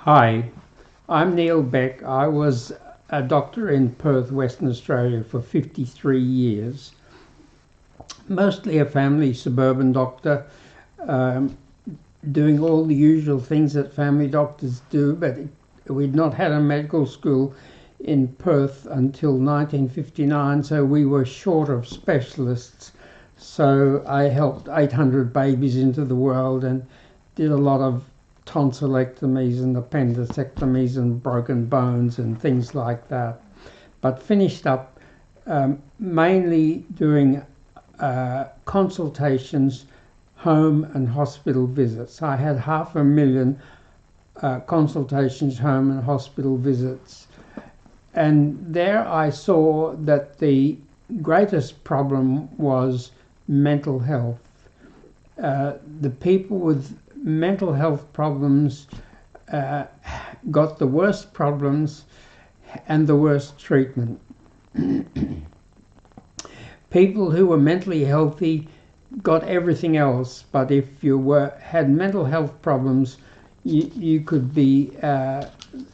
Hi, I'm Neil Beck. I was a doctor in Perth, Western Australia for 53 years, mostly a family suburban doctor, um, doing all the usual things that family doctors do, but we'd not had a medical school in Perth until 1959, so we were short of specialists. So I helped 800 babies into the world and did a lot of tonsillectomies and appendicectomies and broken bones and things like that. But finished up mainly doing consultations, home and hospital visits. I had 500,000 consultations, home and hospital visits. And there I saw that the greatest problem was mental health. The people with mental health problems got the worst problems and the worst treatment. People who were mentally healthy got everything else, but if you had mental health problems, you could be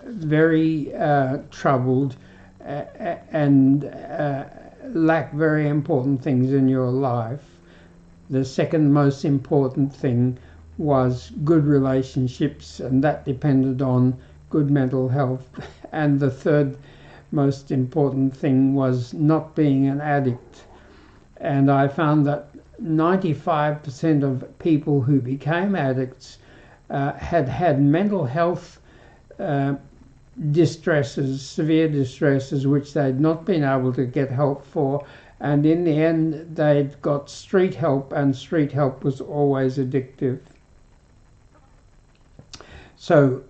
very troubled and lack very important things in your life. The second most important thing was good relationships, and that depended on good mental health. And the third most important thing was not being an addict. And I found that 95% of people who became addicts had mental health distresses, severe distresses, which they'd not been able to get help for. And in the end, they'd got street help, and street help was always addictive. So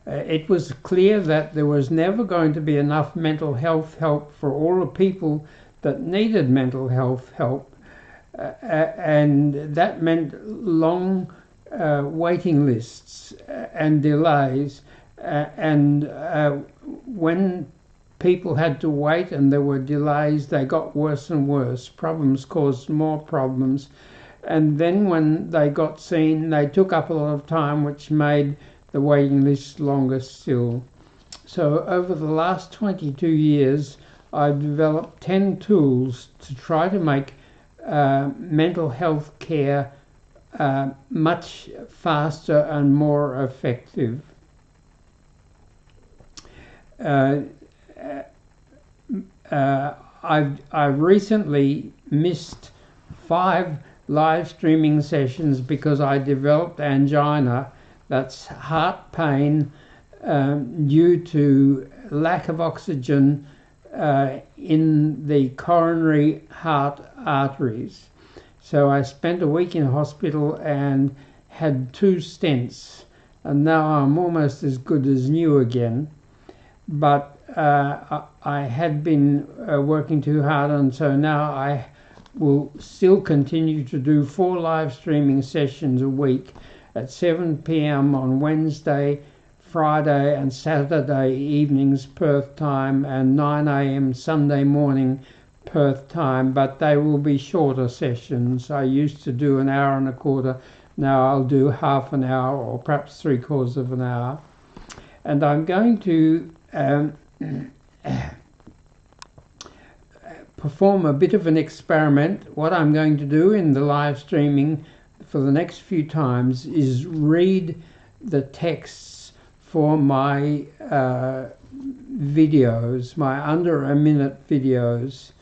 it was clear that there was never going to be enough mental health help for all the people that needed mental health help. And that meant long waiting lists and delays. And when people had to wait and there were delays, they got worse and worse. Problems caused more problems. And then when they got seen, they took up a lot of time, which made the waiting list longer still. So over the last 22 years, I've developed 10 tools to try to make mental health care much faster and more effective. I've recently missed 5 live streaming sessions because I developed angina. That's heart pain due to lack of oxygen in the coronary heart arteries. So I spent a week in hospital and had 2 stents, and now I'm almost as good as new again. But I had been working too hard, and so now I will still continue to do 4 live streaming sessions a week at 7 p.m. on Wednesday, Friday and Saturday evenings Perth time, and 9 a.m. Sunday morning Perth time, but they will be shorter sessions. I used to do an hour and a quarter. Now I'll do half an hour or perhaps 3/4 of an hour. And I'm going to perform a bit of an experiment. What I'm going to do in the live streaming for the next few times is read the texts for my videos, my under a minute videos.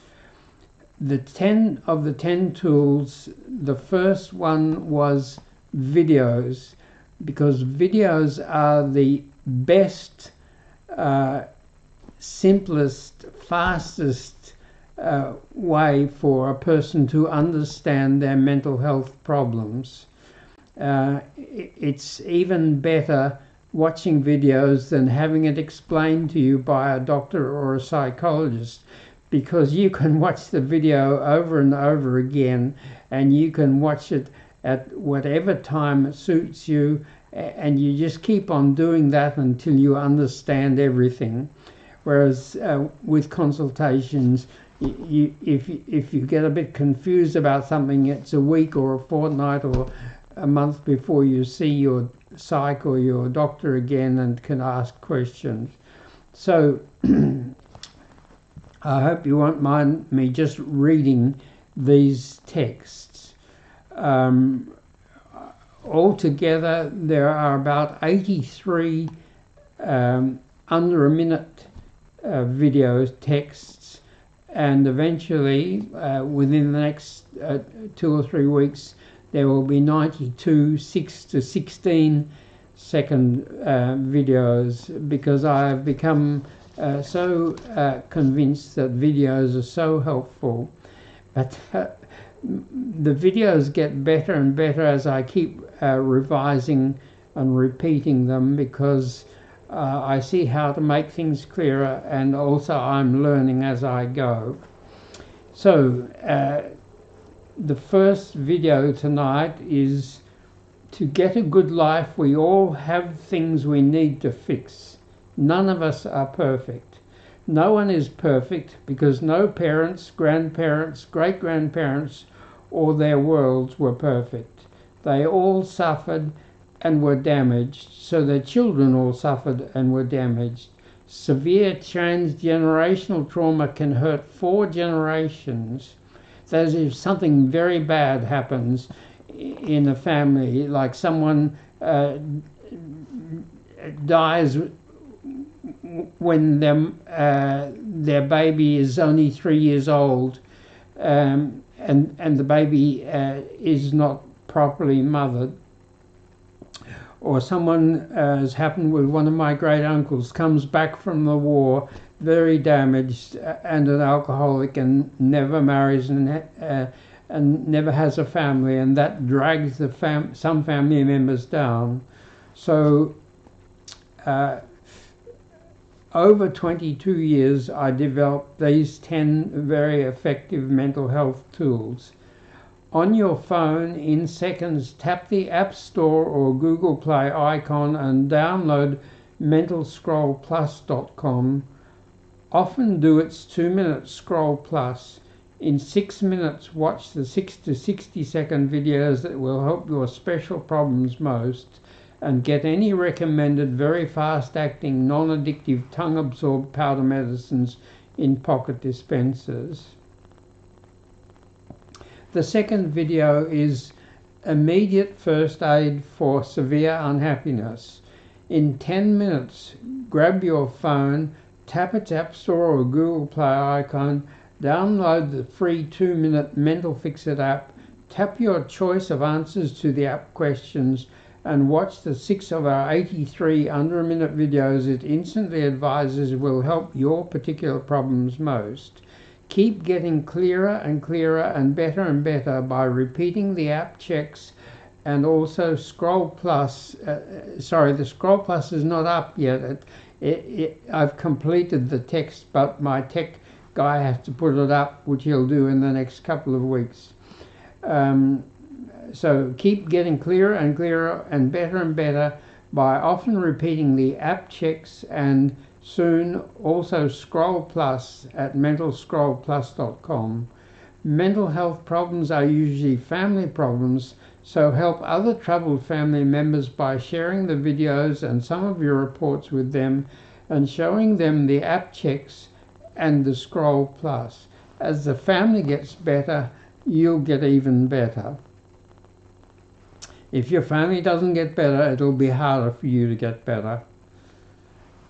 The 10 tools, the first one was videos, because videos are the best, simplest, fastest way for a person to understand their mental health problems. It's even better watching videos than having it explained to you by a doctor or a psychologist, because you can watch the video over and over again, and you can watch it at whatever time it suits you, and you just keep on doing that until you understand everything. Whereas with consultations, if you get a bit confused about something, it's a week or a fortnight or a month before you see your psych or your doctor again and can ask questions. So I hope you won't mind me just reading these texts. Altogether, there are about 83 under a minute video texts, and eventually, within the next 2 or 3 weeks, there will be 92 6 to 16 second videos, because I have become so convinced that videos are so helpful. But the videos get better and better as I keep revising and repeating them, because I see how to make things clearer, and also I'm learning as I go. So the first video tonight is: to get a good life, we all have things we need to fix. None of us are perfect. No one is perfect, because no parents, grandparents, great-grandparents, or their worlds were perfect. They all suffered and were damaged, so their children all suffered and were damaged. Severe transgenerational trauma can hurt 4 generations. That is, if something very bad happens in a family, like someone dies when their baby is only 3 years old, and the baby is not properly mothered, or someone, as happened with one of my great uncles, comes back from the war very damaged and an alcoholic, and never marries and never has a family, and that drags some family members down. So over 22 years, I developed these 10 very effective mental health tools. On your phone, in seconds, tap the App Store or Google Play icon and download mentalscrollplus.com. Often do its 2-minute Scroll Plus. In 6 minutes, watch the 6 to 60 second videos that will help your special problems most, and get any recommended very fast-acting, non-addictive, tongue-absorbed powder medicines in pocket dispensers. The second video is immediate first aid for severe unhappiness. In 10 minutes, grab your phone, tap its App Store or Google Play icon, download the free 2-minute Mental Fix-It app, tap your choice of answers to the app questions, and watch the 6 of our 83 under-a-minute videos it instantly advises will help your particular problems most. Keep getting clearer and clearer and better by repeating the app checks, and also Scroll Plus. The Scroll Plus is not up yet. I've completed the text, but my tech guy has to put it up, which he'll do in the next couple of weeks. So keep getting clearer and clearer and better by often repeating the app checks, and soon also Scroll Plus at mentalscrollplus.com. Mental health problems are usually family problems, so help other troubled family members by sharing the videos and some of your reports with them, and showing them the app checks and the Scroll Plus. As the family gets better, you'll get even better. If your family doesn't get better, it'll be harder for you to get better.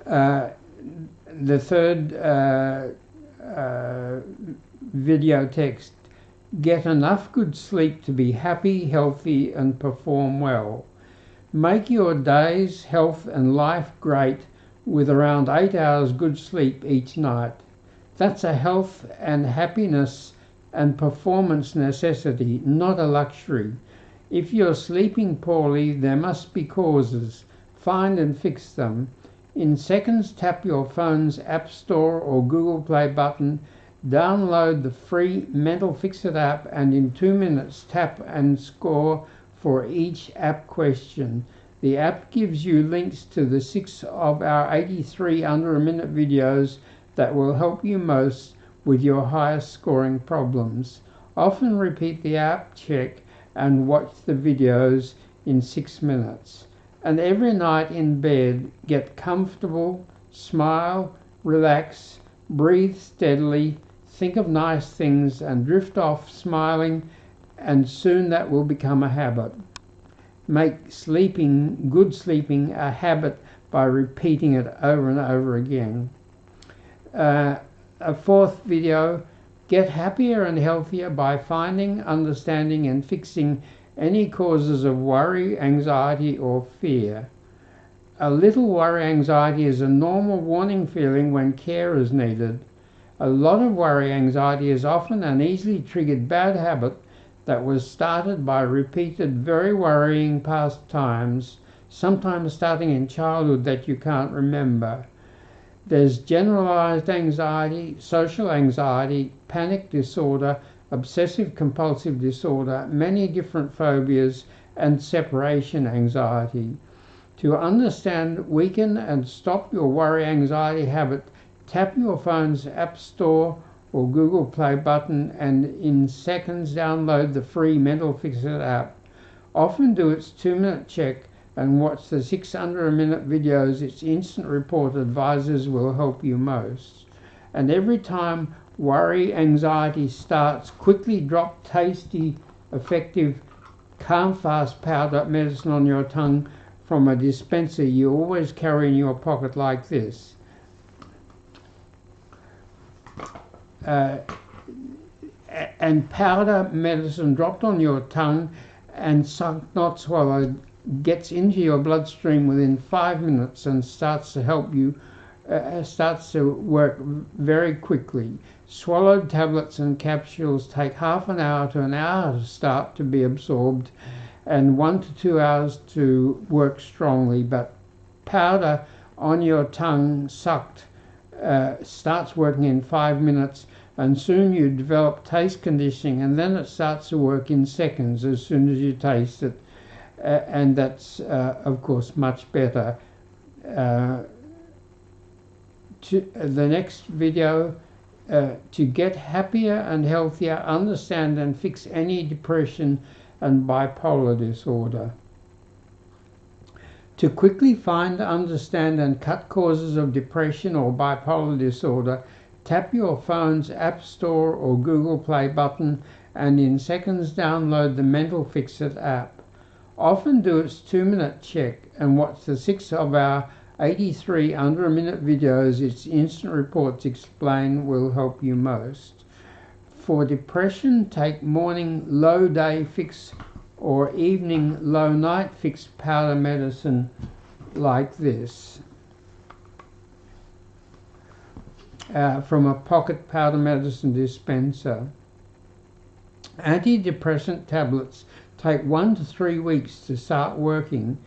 The third video text: get enough good sleep to be happy, healthy, and perform well. Make your days, health, and life great with around 8 hours good sleep each night. That's a health and happiness and performance necessity, not a luxury. If you're sleeping poorly, there must be causes. Find and fix them. In seconds, tap your phone's App Store or Google Play button, download the free Mental Fix-It app, and in 2 minutes, tap and score for each app question. The app gives you links to the 6 of our 83 under-a-minute videos that will help you most with your highest scoring problems. Often repeat the app check and watch the videos in 6 minutes. And every night in bed, get comfortable, smile, relax, breathe steadily, think of nice things and drift off smiling, and soon that will become a habit. Make good sleeping a habit by repeating it over and over again. A fourth video, get happier and healthier by finding, understanding and fixing any causes of worry, anxiety or fear. A little worry, anxiety is a normal warning feeling when care is needed. A lot of worry, anxiety is often an easily triggered bad habit that was started by repeated very worrying past times, sometimes starting in childhood that you can't remember. There's generalized anxiety, social anxiety, panic disorder, obsessive compulsive disorder, many different phobias, and separation anxiety. To understand, weaken, and stop your worry anxiety habit, tap your phone's App Store or Google Play button and in seconds download the free Mental Fix It app. Often do its 2-minute check and watch the 600-minute videos. Its instant report advisors will help you most. And every time worry, anxiety starts, quickly drop tasty, effective, calm fast powder medicine on your tongue from a dispenser you always carry in your pocket like this. And powder medicine dropped on your tongue and not swallowed gets into your bloodstream within 5 minutes and starts to help you, starts to work very quickly. Swallowed tablets and capsules take half an hour to an hour to start to be absorbed and 1 to 2 hours to work strongly, but powder on your tongue sucked starts working in 5 minutes, and soon you develop taste conditioning, and then it starts to work in seconds as soon as you taste it, and that's of course much better. The next video, to get happier and healthier, understand and fix any depression and bipolar disorder. To quickly find, understand and cut causes of depression or bipolar disorder, tap your phone's App Store or Google Play button and in seconds download the Mental Fix It app. Often do its 2-minute check and watch the 6 of our 83 under-a-minute videos. Its instant reports explain will help you most. For depression, take morning low day fix or evening low night fix powder medicine like this. From a pocket powder medicine dispenser. Antidepressant tablets take 1 to 3 weeks to start working,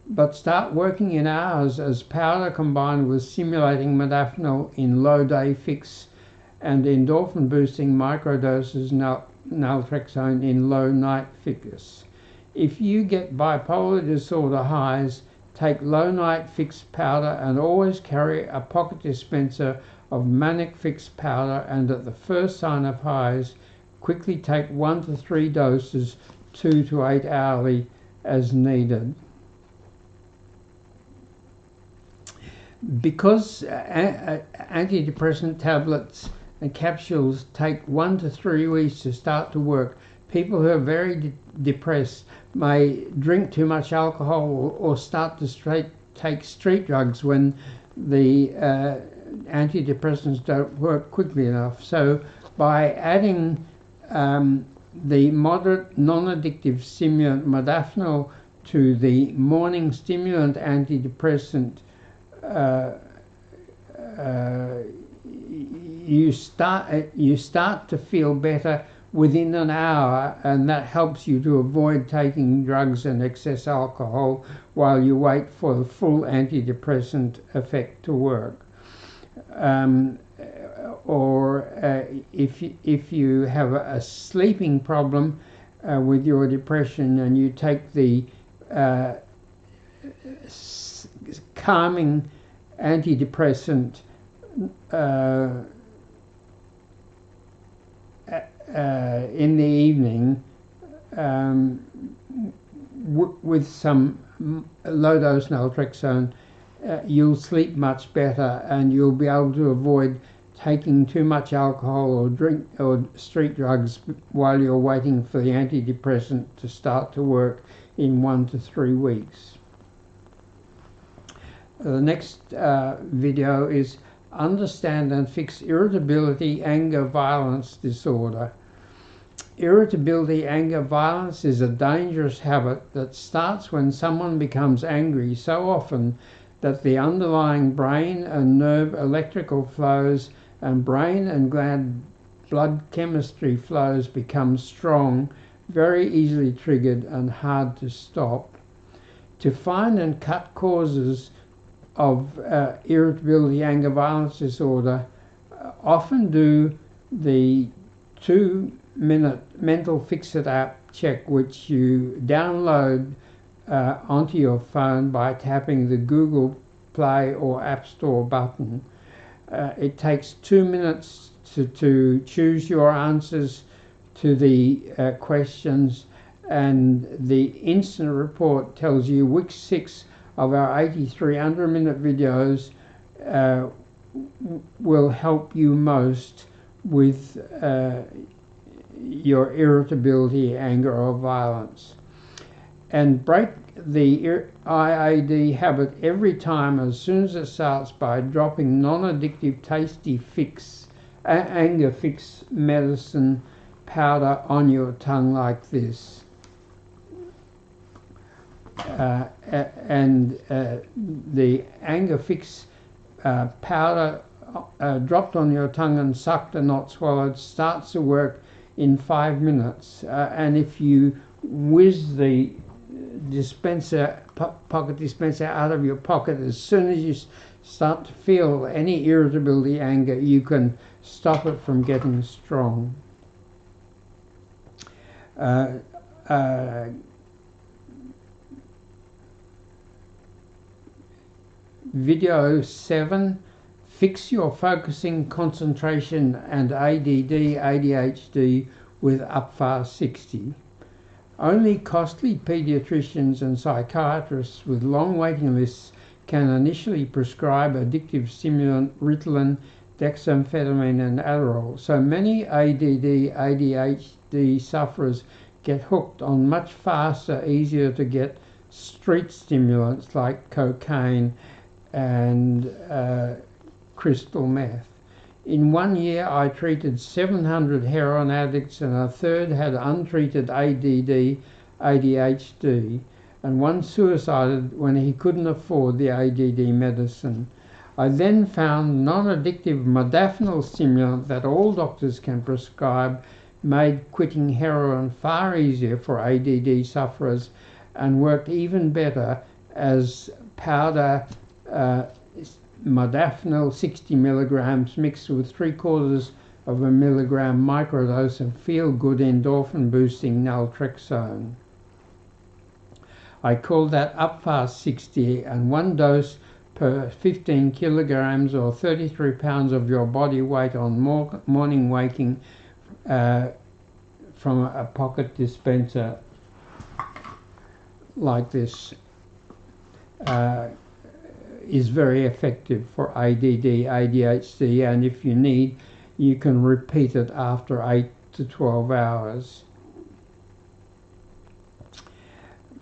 but start working in hours as powder combined with stimulating modafinil in low day fix and endorphin boosting microdoses naltrexone in low night fix. If you get bipolar disorder highs, take low night fix powder and always carry a pocket dispenser of manic fix powder, and at the first sign of highs, quickly take 1 to 3 doses 2 to 8 hourly as needed. Because antidepressant tablets and capsules take 1 to 3 weeks to start to work, people who are very depressed may drink too much alcohol or start to take street drugs when the antidepressants don't work quickly enough. So by adding the moderate non-addictive stimulant modafinil to the morning stimulant antidepressant, you start to feel better within an hour, and that helps you to avoid taking drugs and excess alcohol while you wait for the full antidepressant effect to work. If you have a sleeping problem with your depression and you take the calming antidepressant in the evening with some low dose naltrexone, you'll sleep much better, and you'll be able to avoid taking too much alcohol or drink or street drugs while you're waiting for the antidepressant to start to work in 1 to 3 weeks. The next video is understand and fix irritability, anger, violence disorder. Irritability, anger, violence is a dangerous habit that starts when someone becomes angry so often that the underlying brain and nerve electrical flows and brain and gland blood chemistry flows become strong, very easily triggered and hard to stop. To find and cut causes of irritability, anger, violence disorder, often do the 2-minute mental fix-it app check, which you download onto your phone by tapping the Google Play or App Store button. It takes 2 minutes to choose your answers to the questions, and the instant report tells you which 6 of our 83 under-a-minute videos will help you most with your irritability, anger, or violence. And break the IAD habit every time as soon as it starts by dropping non-addictive tasty anger fix medicine powder on your tongue like this. The anger fix powder dropped on your tongue and sucked and not swallowed starts to work in 5 minutes. And if you whiz the pocket dispenser out of your pocket as soon as you start to feel any irritability, anger, you can stop it from getting strong. Video 7, fix your focusing, concentration and ADD, ADHD with UPFAR 60. Only costly pediatricians and psychiatrists with long waiting lists can initially prescribe addictive stimulant Ritalin, dexamphetamine and Adderall. So many ADD, ADHD sufferers get hooked on much faster, easier to get street stimulants like cocaine and crystal meth. In 1 year, I treated 700 heroin addicts, and a third had untreated ADD, ADHD, and one suicided when he couldn't afford the ADD medicine. I then found non-addictive modafinil stimulant that all doctors can prescribe made quitting heroin far easier for ADD sufferers and worked even better as powder modafinil 60 milligrams mixed with 3/4 of a milligram microdose of feel-good endorphin boosting naltrexone. I call that UPFAR 60, and 1 dose per 15 kilograms or 33 pounds of your body weight on morning waking from a pocket dispenser like this is very effective for ADD, ADHD, and if you need, you can repeat it after 8 to 12 hours.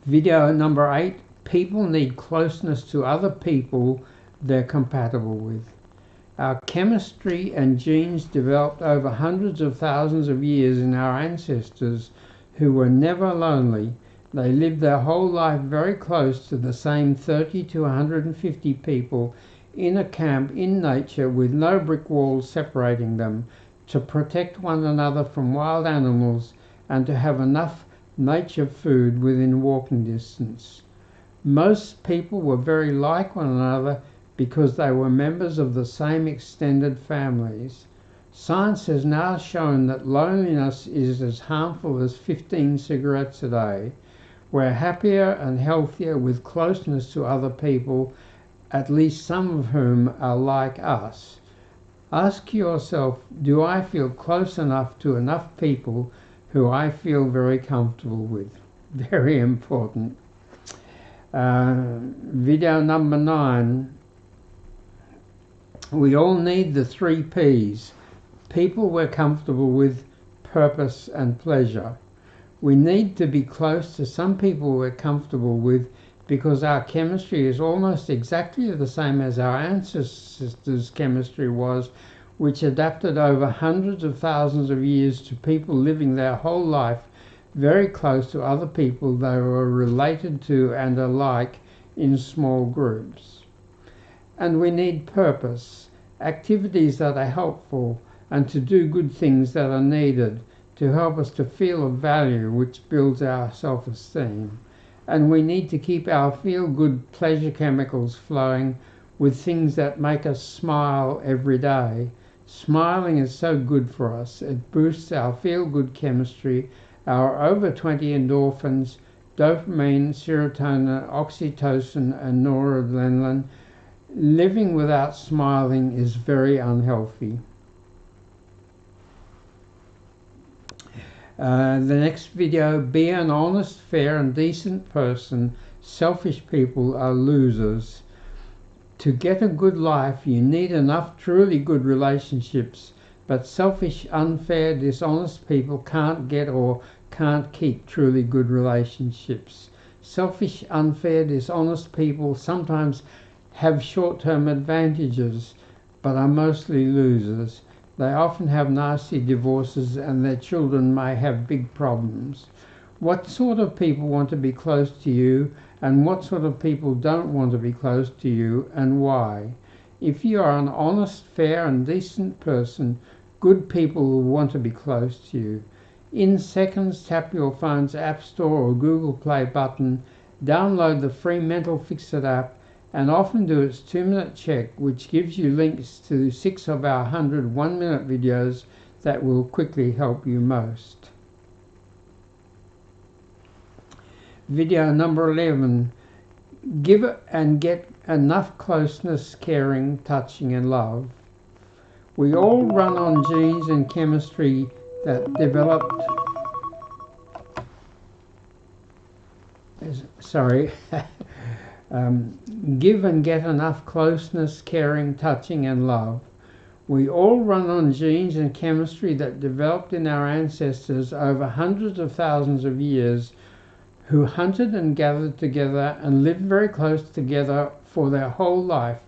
Video number 8, people need closeness to other people they're compatible with. Our chemistry and genes developed over hundreds of thousands of years in our ancestors who were never lonely. They lived their whole life very close to the same 30 to 150 people in a camp in nature with no brick walls separating them, to protect one another from wild animals and to have enough nature food within walking distance. Most people were very like one another because they were members of the same extended families. Science has now shown that loneliness is as harmful as 15 cigarettes a day. We're happier and healthier with closeness to other people, at least some of whom are like us. Ask yourself, do I feel close enough to enough people who I feel very comfortable with? Very important. Video number 9. We all need the 3 P's. People we're comfortable with, purpose and pleasure. We need to be close to some people we're comfortable with because our chemistry is almost exactly the same as our ancestors' chemistry was, which adapted over hundreds of thousands of years to people living their whole life very close to other people they were related to and alike in small groups. And we need purpose, activities that are helpful, and to do good things that are needed to help us to feel of value, which builds our self-esteem. And we need to keep our feel-good pleasure chemicals flowing with things that make us smile every day. Smiling is so good for us. It boosts our feel-good chemistry, our over 20 endorphins, dopamine, serotonin, oxytocin, and noradrenaline. Living without smiling is very unhealthy. The next video, be an honest, fair and decent person. Selfish people are losers. To get a good life, you need enough truly good relationships, but selfish, unfair, dishonest people can't get or can't keep truly good relationships. Selfish, unfair, dishonest people sometimes have short-term advantages, but are mostly losers. They often have nasty divorces and their children may have big problems. What sort of people want to be close to you, and what sort of people don't want to be close to you, and why? If you are an honest, fair and decent person, good people will want to be close to you. In seconds, tap your phone's App Store or Google Play button, download the free Mental Fix-It app, and often do its 2-minute check, which gives you links to 6 of our 100 1-minute videos that will quickly help you most. Video number 11. Give and get enough closeness, caring, touching and love. We all run on genes and chemistry that developed give and get enough closeness, caring, touching and love. We all run on genes and chemistry that developed in our ancestors over hundreds of thousands of years, who hunted and gathered together and lived very close together for their whole life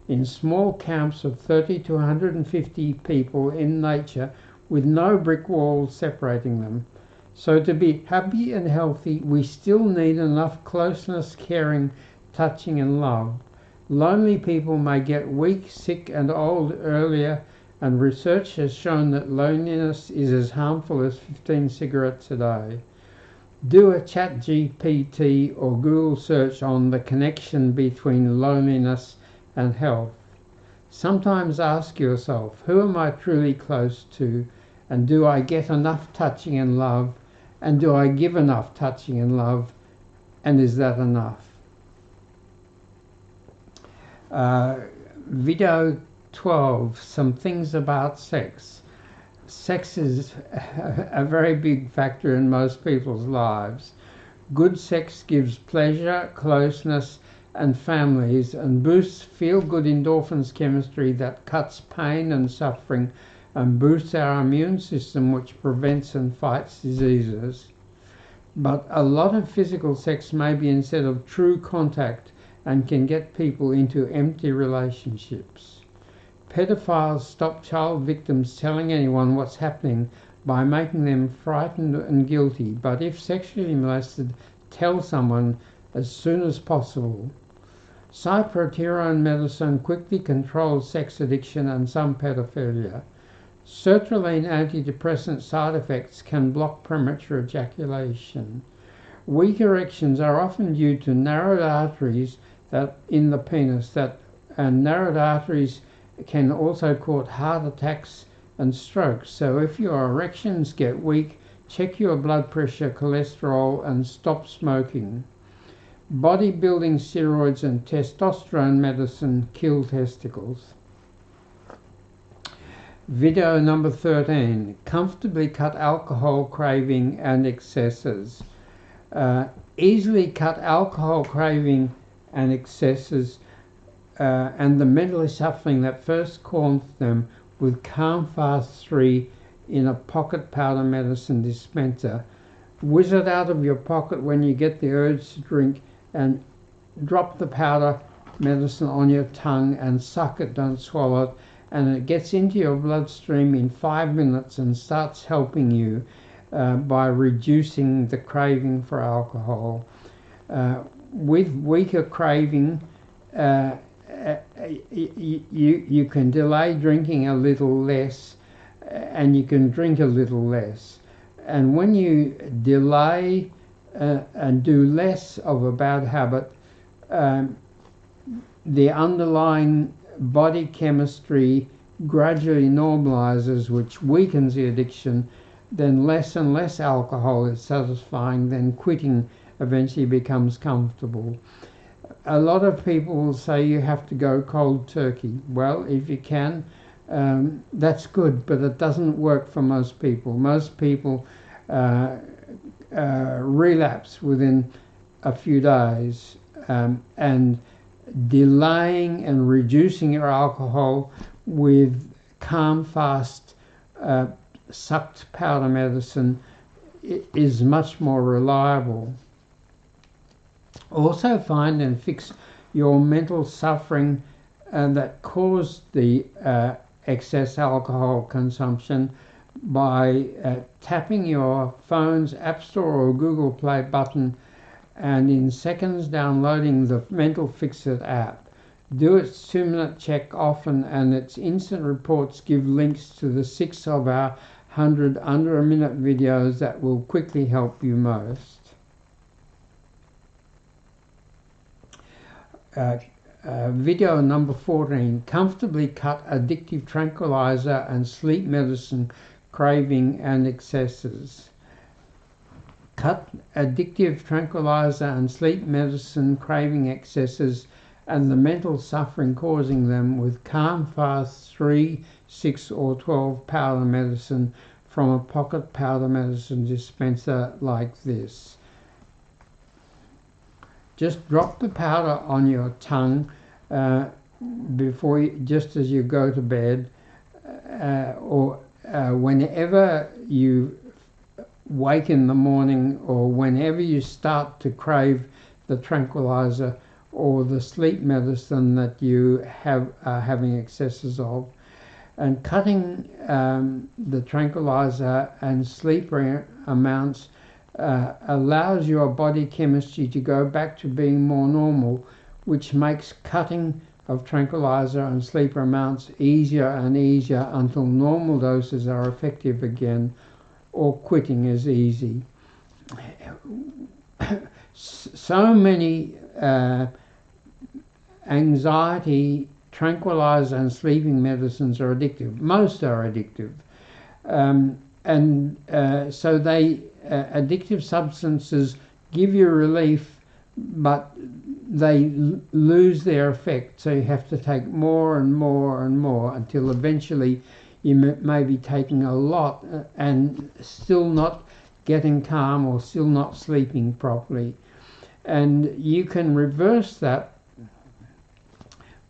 in small camps of 30 to 150 people in nature with no brick walls separating them. So to be happy and healthy, we still need enough closeness, caring, touching and love. Lonely people may get weak, sick and old earlier, and research has shown that loneliness is as harmful as 15 cigarettes a day. Do a ChatGPT or Google search on the connection between loneliness and health. Sometimes ask yourself, who am I truly close to, and do I get enough touching and love, and do I give enough touching and love, and is that enough? Video 12, some things about sex. Sex is a very big factor in most people's lives. Good sex gives pleasure, closeness and families, and boosts feel-good endorphins chemistry that cuts pain and suffering and boosts our immune system, which prevents and fights diseases. But a lot of physical sex may be instead of true contact and can get people into empty relationships. Pedophiles stop child victims telling anyone what's happening by making them frightened and guilty, but if sexually molested, tell someone as soon as possible. Cyproterone medicine quickly controls sex addiction and some pedophilia. Sertraline antidepressant side effects can block premature ejaculation. Weak erections are often due to narrowed arteries that in the penis, and narrowed arteries can also cause heart attacks and strokes. So if your erections get weak, check your blood pressure, cholesterol and stop smoking. Bodybuilding steroids and testosterone medicine kill testicles. Video number 13. Comfortably cut alcohol craving and excesses. Easily cut alcohol craving and excesses and the mentally suffering that first caused them with Calm Fast 3 in a pocket powder medicine dispenser. Whiz it out of your pocket when you get the urge to drink and drop the powder medicine on your tongue and suck it, don't swallow it, and it gets into your bloodstream in 5 minutes and starts helping you by reducing the craving for alcohol. With weaker craving, you can delay drinking a little less and you can drink a little less. And when you delay and do less of a bad habit, the underlying body chemistry gradually normalizes, which weakens the addiction. Then less and less alcohol is satisfying, then quitting eventually becomes comfortable. A lot of people will say you have to go cold turkey. Well, if you can, that's good, but it doesn't work for most people. Most people relapse within a few days, and delaying and reducing your alcohol with Calm Fast sucked powder medicine is much more reliable. Also find and fix your mental suffering that caused the excess alcohol consumption by tapping your phone's App Store or Google Play button and in seconds downloading the Mental Fix It app. Do its 2-minute check often, and its instant reports give links to the 6 of our 100 under a minute videos that will quickly help you most. Video number 14, comfortably cut addictive tranquilizer and sleep medicine craving and excesses. Cut addictive tranquilizer and sleep medicine craving excesses and the mental suffering causing them with Calm Fast 3, 6 or 12 powder medicine from a pocket powder medicine dispenser like this. Just drop the powder on your tongue before just as you go to bed, or whenever you wake in the morning, or whenever you start to crave the tranquilizer or the sleep medicine that you are having excesses of. And cutting the tranquilizer and sleep amounts allows your body chemistry to go back to being more normal, which makes cutting of tranquilizer and sleep amounts easier and easier until normal doses are effective again, or quitting is easy. So many anxiety, tranquilizer and sleeping medicines are addictive. Most are addictive. So they addictive substances give you relief, but they lose their effect. So you have to take more and more and more until eventually you may be taking a lot and still not getting calm or still not sleeping properly. And you can reverse that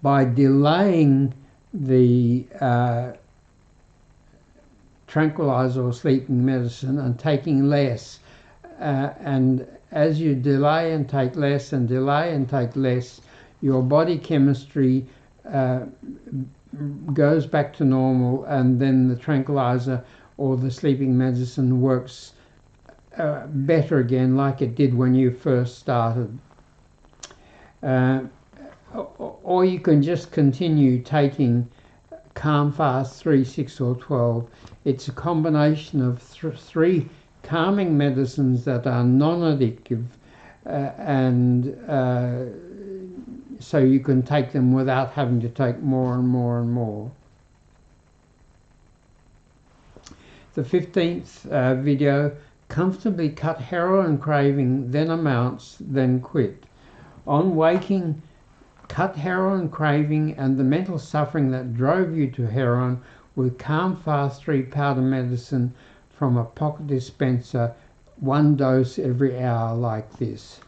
by delaying the tranquilizer or sleeping medicine and taking less. And as you delay and take less and delay and take less, your body chemistry goes back to normal, and then the tranquilizer or the sleeping medicine works better again, like it did when you first started. Or you can just continue taking Calm Fast 3, 6 or 12. It's a combination of 3 calming medicines that are non-addictive, so you can take them without having to take more and more and more. The 15th video, comfortably cut heroin craving, then amounts, then quit. On waking, cut heroin craving and the mental suffering that drove you to heroin with Calm Fast 3 powder medicine from a pocket dispenser one dose every hour like this.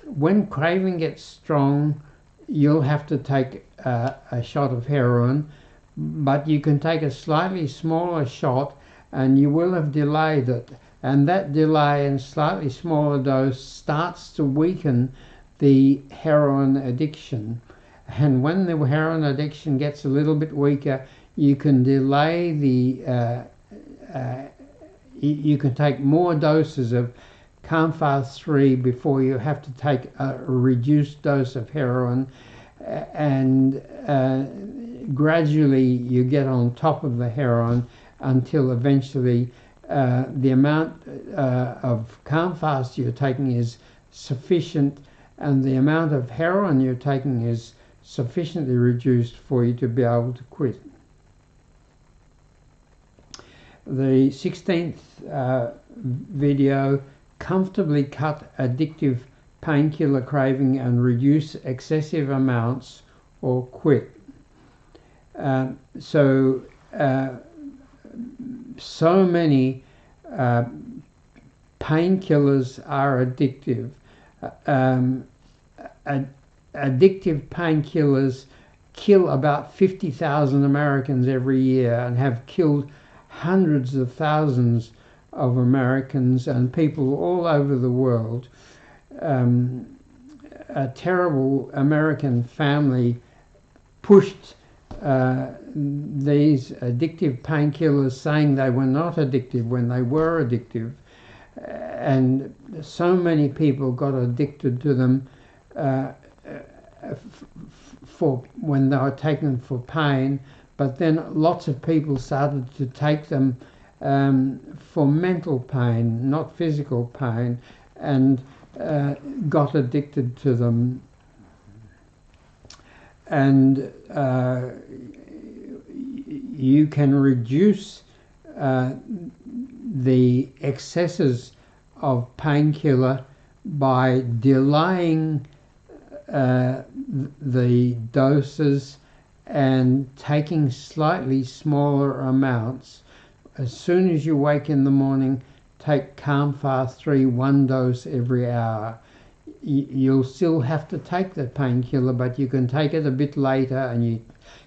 When craving gets strong, you'll have to take a shot of heroin, but you can take a slightly smaller shot and you will have delayed it, and that delay and slightly smaller dose starts to weaken the heroin addiction. And when the heroin addiction gets a little bit weaker, you can delay the you can take more doses of Calm-Fast 3 before you have to take a reduced dose of heroin, and gradually you get on top of the heroin until eventually the amount of Calm-Fast you're taking is sufficient and the amount of heroin you're taking is sufficiently reduced for you to be able to quit. The 16th video, comfortably cut addictive painkiller craving and reduce excessive amounts or quit. So many painkillers are addictive. Addictive painkillers kill about 50,000 Americans every year and have killed hundreds of thousands of Americans and people all over the world. A terrible American family pushed these addictive painkillers, saying they were not addictive when they were addictive, and so many people got addicted to them for when they were taken for pain, but then lots of people started to take them for mental pain, not physical pain, and got addicted to them. And you can reduce the excesses of painkiller by delaying the doses and taking slightly smaller amounts. As soon as you wake in the morning, take Calm-Fast 3, one dose every hour. You'll still have to take the painkiller, but you can take it a bit later and you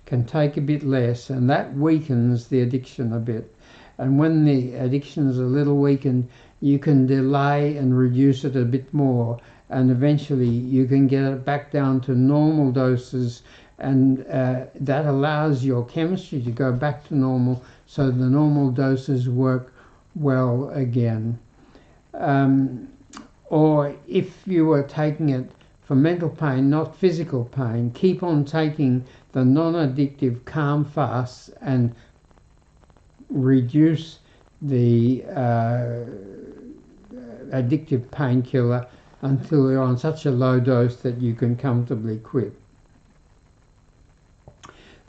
can take a bit less, and that weakens the addiction a bit. And when the addiction is a little weakened, you can delay and reduce it a bit more, and eventually you can get it back down to normal doses, and that allows your chemistry to go back to normal, so the normal doses work well again. Or if you are taking it for mental pain, not physical pain, keep on taking the non-addictive Calm-Fast and reduce the addictive painkiller until you're on such a low dose that you can comfortably quit.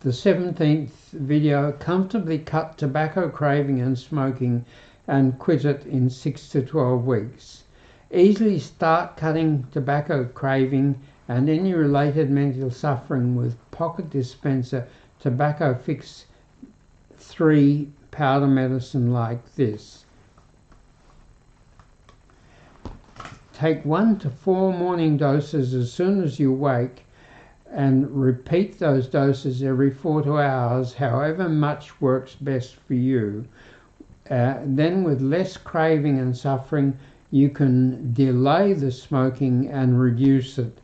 The 17th video, comfortably cut tobacco craving and smoking and quit it in 6 to 12 weeks. Easily start cutting tobacco craving and any related mental suffering with pocket dispenser Tobacco Fix 3 powder medicine like this. Take 1 to 4 morning doses as soon as you wake and repeat those doses every 4 to 8 hours, however much works best for you. Then with less craving and suffering, you can delay the smoking and reduce it.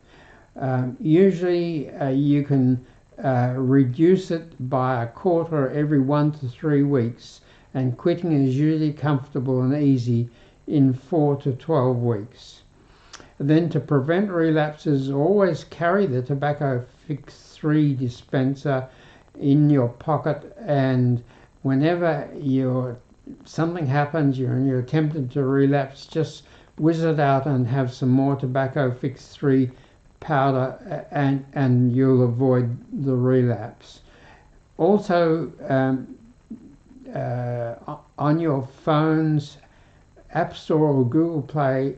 Usually you can reduce it by a quarter every 1 to 3 weeks, and quitting is usually comfortable and easy in 4 to 12 weeks. Then to prevent relapses, always carry the Tobacco Fix 3 dispenser in your pocket, and whenever something happens and you're tempted to relapse, just whiz it out and have some more Tobacco Fix 3 powder, and you'll avoid the relapse. Also, on your phone's App Store or Google Play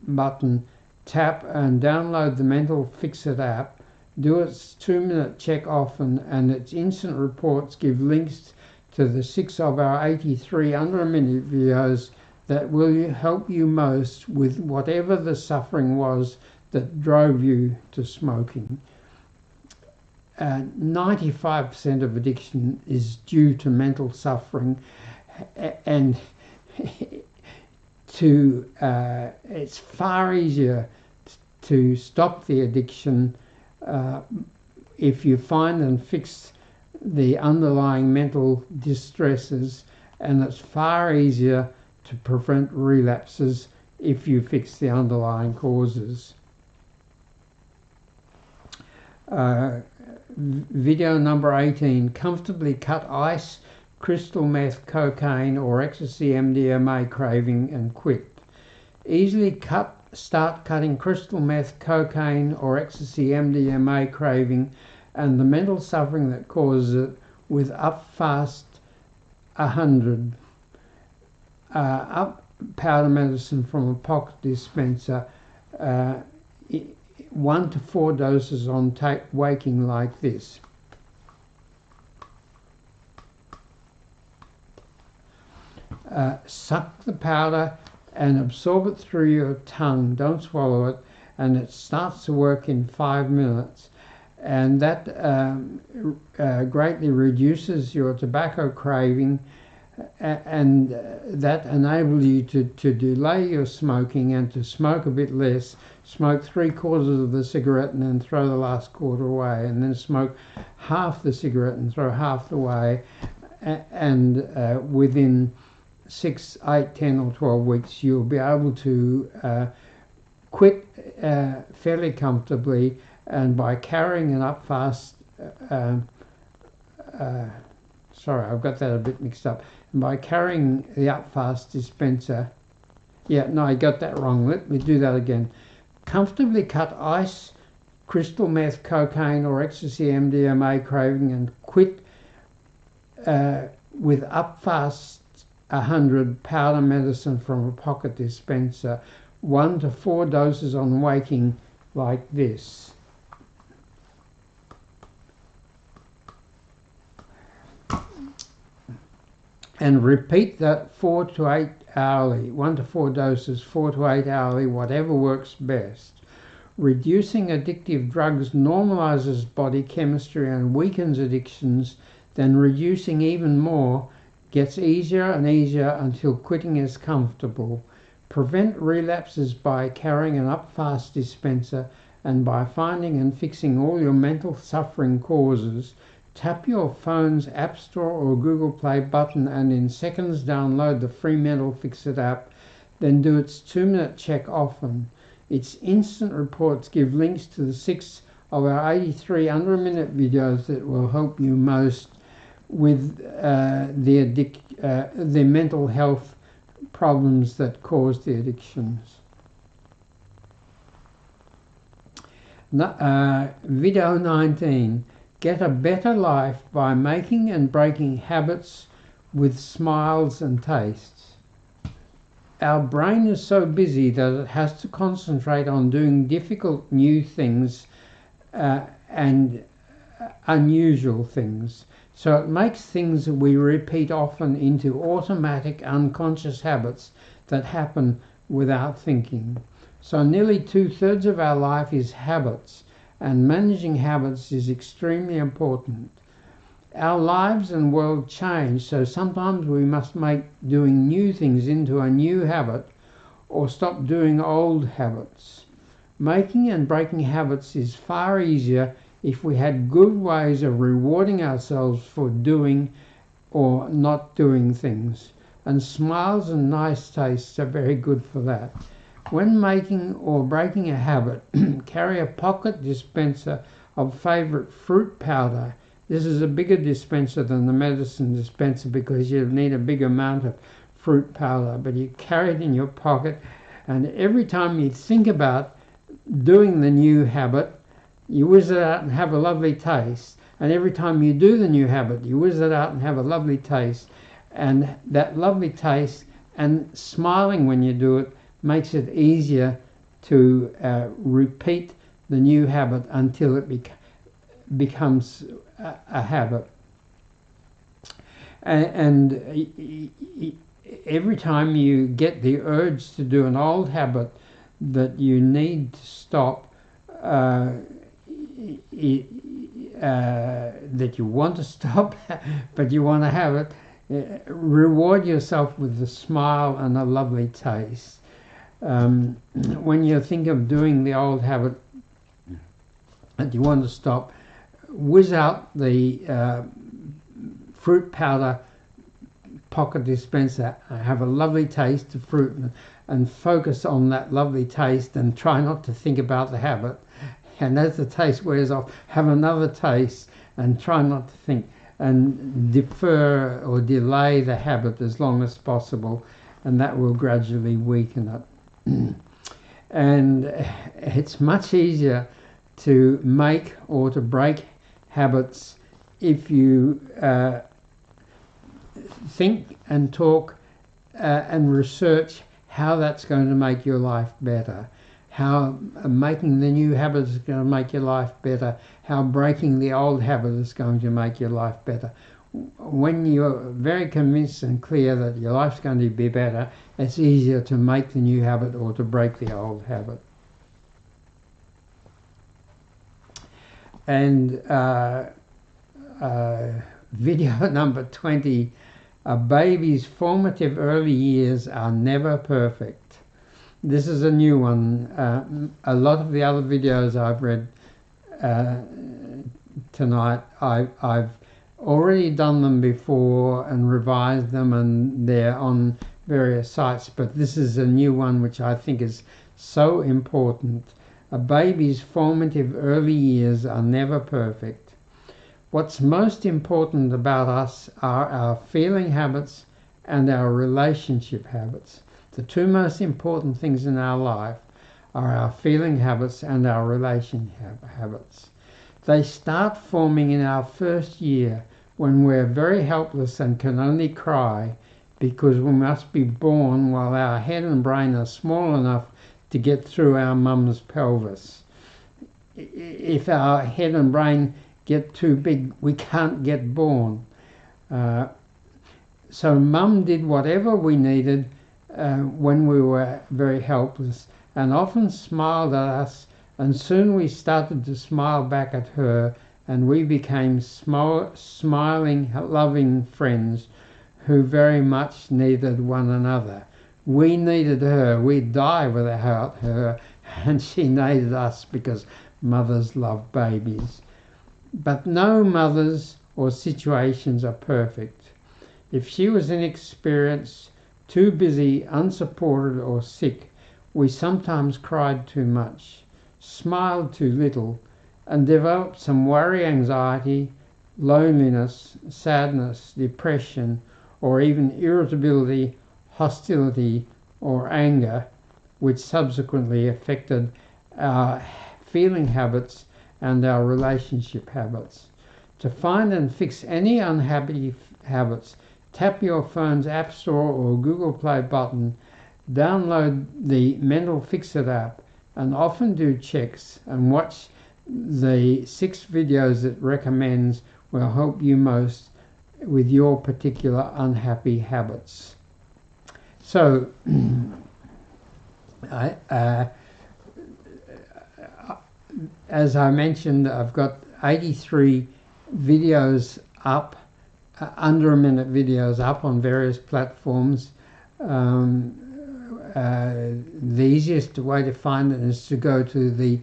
button, tap and download the Mental Fix-It app. Do its 2-minute check often, and its instant reports give links to the 6 of our 83 under a minute videos that will help you most with whatever the suffering was that drove you to smoking. 95% of addiction is due to mental suffering, and it's far easier to stop the addiction if you find and fix the underlying mental distresses, and it's far easier to prevent relapses if you fix the underlying causes. Video number 18, comfortably cut ice, crystal meth, cocaine or ecstasy MDMA craving and quit. Easily start cutting crystal meth, cocaine or ecstasy MDMA craving and the mental suffering that causes it with Up Fast 100 up powder medicine from a pocket dispenser, 1 to 4 doses on waking like this. Suck the powder and absorb it through your tongue, don't swallow it, and it starts to work in 5 minutes, and that greatly reduces your tobacco craving, and that enables you to delay your smoking and to smoke a bit less. Smoke 3/4 of the cigarette and then throw the last quarter away, and then smoke half the cigarette and throw half away, and within 6, 8, 10 or 12 weeks you'll be able to quit fairly comfortably, and by carrying an Up Fast sorry, I've got that a bit mixed up. And by carrying the Up Fast dispenser, I got that wrong. Let me do that again. Comfortably cut ice, crystal meth, cocaine or ecstasy MDMA craving and quit with Up Fast 100 powder medicine from a pocket dispenser, 1 to 4 doses on waking like this. And repeat that 4 to 8 hourly, 1 to 4 doses, 4 to 8 hourly, whatever works best. Reducing addictive drugs normalizes body chemistry and weakens addictions, then reducing even more gets easier and easier until quitting is comfortable. Prevent relapses by carrying an Up Fast dispenser and by finding and fixing all your mental suffering causes. Tap your phone's App Store or Google Play button and in seconds download the free Mental Fix It app, then do its 2-minute check often. Its instant reports give links to the 6 of our 83 under a minute videos that will help you most with the mental health problems that cause the addictions. Video 19. Get a better life by making and breaking habits with smiles and tastes. Our brain is so busy that it has to concentrate on doing difficult new things and unusual things. So it makes things that we repeat often into automatic unconscious habits that happen without thinking. So nearly 2/3 of our life is habits, and managing habits is extremely important. Our lives and world change, so sometimes we must make doing new things into a new habit or stop doing old habits. Making and breaking habits is far easier if we had good ways of rewarding ourselves for doing or not doing things, and smiles and nice tastes are very good for that. When making or breaking a habit, carry a pocket dispenser of favourite fruit powder. This is a bigger dispenser than the medicine dispenser because you need a big amount of fruit powder, but you carry it in your pocket, and every time you think about doing the new habit, you whiz it out and have a lovely taste. And every time you do the new habit, you whiz it out and have a lovely taste. And that lovely taste and smiling when you do it makes it easier to repeat the new habit until it becomes a habit. and every time you get the urge to do an old habit that you need to stop, that you want to stop, but you want to have it, reward yourself with a smile and a lovely taste. When you think of doing the old habit that you want to stop, whiz out the fruit powder pocket dispenser, have a lovely taste of fruit, and focus on that lovely taste, and try not to think about the habit. And as the taste wears off, have another taste and try not to think, and defer or delay the habit as long as possible, and that will gradually weaken it. And it's much easier to make or to break habits if you think and talk and research how that's going to make your life better, how making the new habit is going to make your life better, how breaking the old habit is going to make your life better. When you're very convinced and clear that your life's going to be better, it's easier to make the new habit or to break the old habit. And video number 20, a baby's formative early years are never perfect. This is a new one. A lot of the other videos I've read tonight, I've already done them before and revised them, and they're on various sites, but this is a new one which I think is so important. A baby's formative early years are never perfect. What's most important about us are our feeling habits and our relationship habits. The two most important things in our life are our feeling habits and our relationship habits. They start forming in our first year, when we're very helpless and can only cry because we must be born while our head and brain are small enough to get through our mum's pelvis. If our head and brain get too big, we can't get born. So mum did whatever we needed when we were very helpless, and often smiled at us, and soon we started to smile back at her, and we became smiling, loving friends who very much needed one another. We needed her. We'd die without her, and she needed us, because mothers love babies. But no mothers or situations are perfect. If she was inexperienced, too busy, unsupported, or sick, we sometimes cried too much, smiled too little, and developed some worry, anxiety, loneliness, sadness, depression, or even irritability, hostility, or anger, which subsequently affected our feeling habits and our relationship habits. To find and fix any unhappy habits, tap your phone's App Store or Google Play button, download the Mental Fix-It app, and often do checks and watch the 6 videos it recommends will help you most with your particular unhappy habits. So, as I mentioned, I've got 83 videos up, under a minute videos up on various platforms. The easiest way to find it is to go to the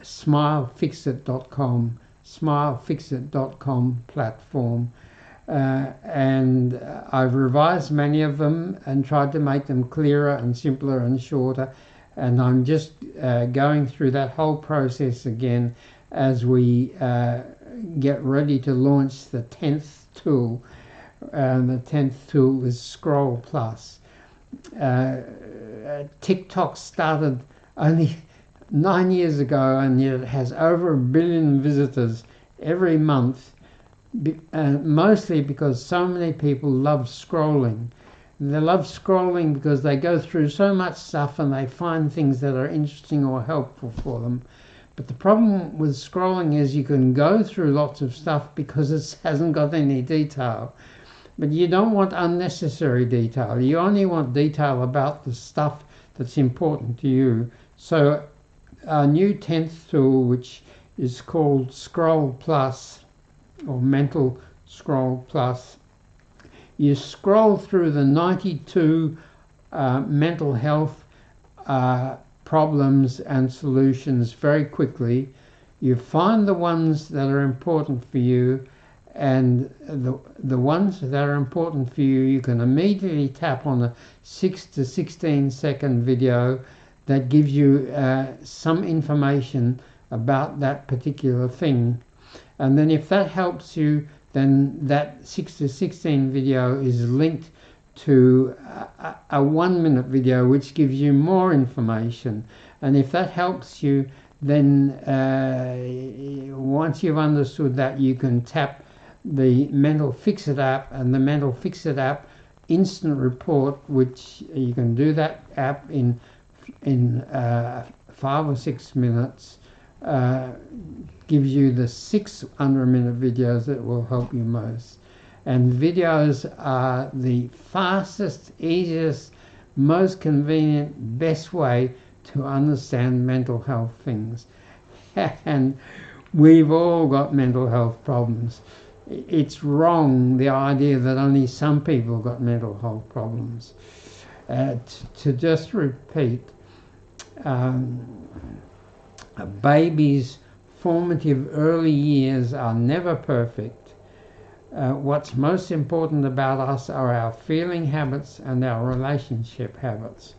smilefixit.com platform, and I've revised many of them and tried to make them clearer and simpler and shorter, and I'm just going through that whole process again as we get ready to launch the 10th tool. The 10th tool is Scroll Plus. TikTok started only 9 years ago, and yet it has over 1 billion visitors every month, mostly because so many people love scrolling. They love scrolling because they go through so much stuff and they find things that are interesting or helpful for them. But the problem with scrolling is you can go through lots of stuff because it hasn't got any detail. but you don't want unnecessary detail. You only want detail about the stuff that's important to you. So our new 10th tool, which is called Scroll Plus, or Mental Scroll Plus, you scroll through the 92 mental health problems and solutions very quickly. You find the ones that are important for you, and the ones that are important for you, you can immediately tap on a 6 to 16 second video that gives you some information about that particular thing. And then if that helps you, then that 6 to 16 video is linked to a 1 minute video which gives you more information. And if that helps you, then once you've understood that, you can tap the Mental Fix It app, and the Mental Fix It app instant report, which you can do that app in 5 or 6 minutes, gives you the 6 under-a-minute videos that will help you most. And videos are the fastest, easiest, most convenient, best way to understand mental health things. And we've all got mental health problems. It's wrong, the idea that only some people got mental health problems. To just repeat, a baby's formative early years are never perfect. What's most important about us are our feeling habits and our relationship habits.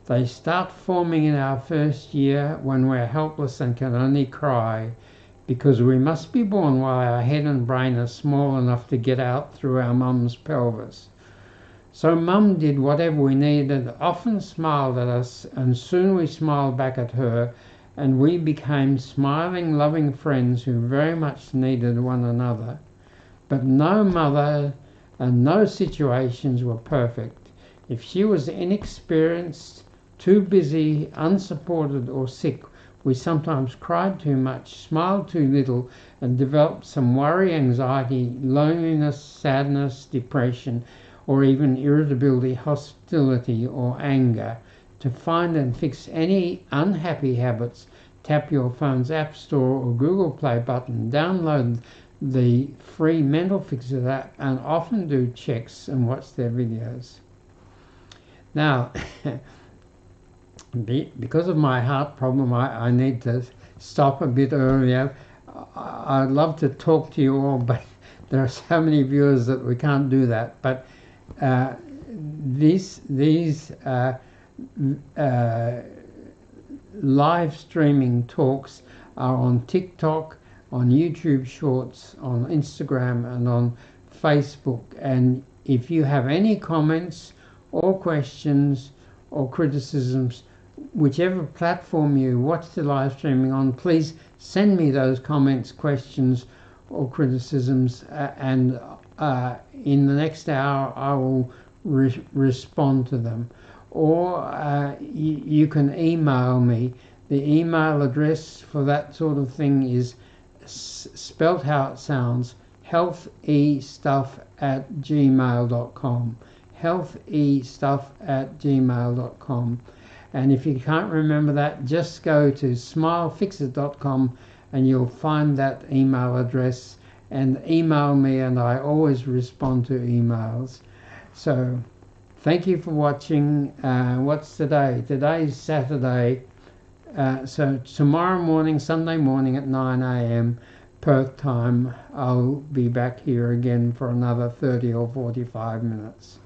They start forming in our first year when we're helpless and can only cry, because we must be born while our head and brain are small enough to get out through our mum's pelvis. So Mum did whatever we needed, often smiled at us, and soon we smiled back at her, and we became smiling, loving friends who very much needed one another. But no mother and no situations were perfect. If she was inexperienced, too busy, unsupported, or sick, we sometimes cried too much, smiled too little, and developed some worry, anxiety, loneliness, sadness, depression, or even irritability, hostility, or anger. To find and fix any unhappy habits, tap your phone's App Store or Google Play button, download the free Mental Fix It app, and often do checks and watch their videos. Now, because of my heart problem, I need to stop a bit earlier. I'd love to talk to you all, but there are so many viewers that we can't do that. But these live streaming talks are on TikTok, on YouTube Shorts, on Instagram, and on Facebook. And if you have any comments or questions or criticisms, whichever platform you watch the live streaming on, please send me those comments, questions, or criticisms, and in the next hour I will respond to them. Or you can email me. The email address for that sort of thing is spelt how it sounds, healthestuff@gmail.com, healthestuff@gmail.com. And if you can't remember that, just go to smilefixit.com and you'll find that email address, and email me, and I always respond to emails. So thank you for watching. What's today? Today's Saturday. So tomorrow morning, Sunday morning at 9 a.m. Perth time, I'll be back here again for another 30 or 45 minutes.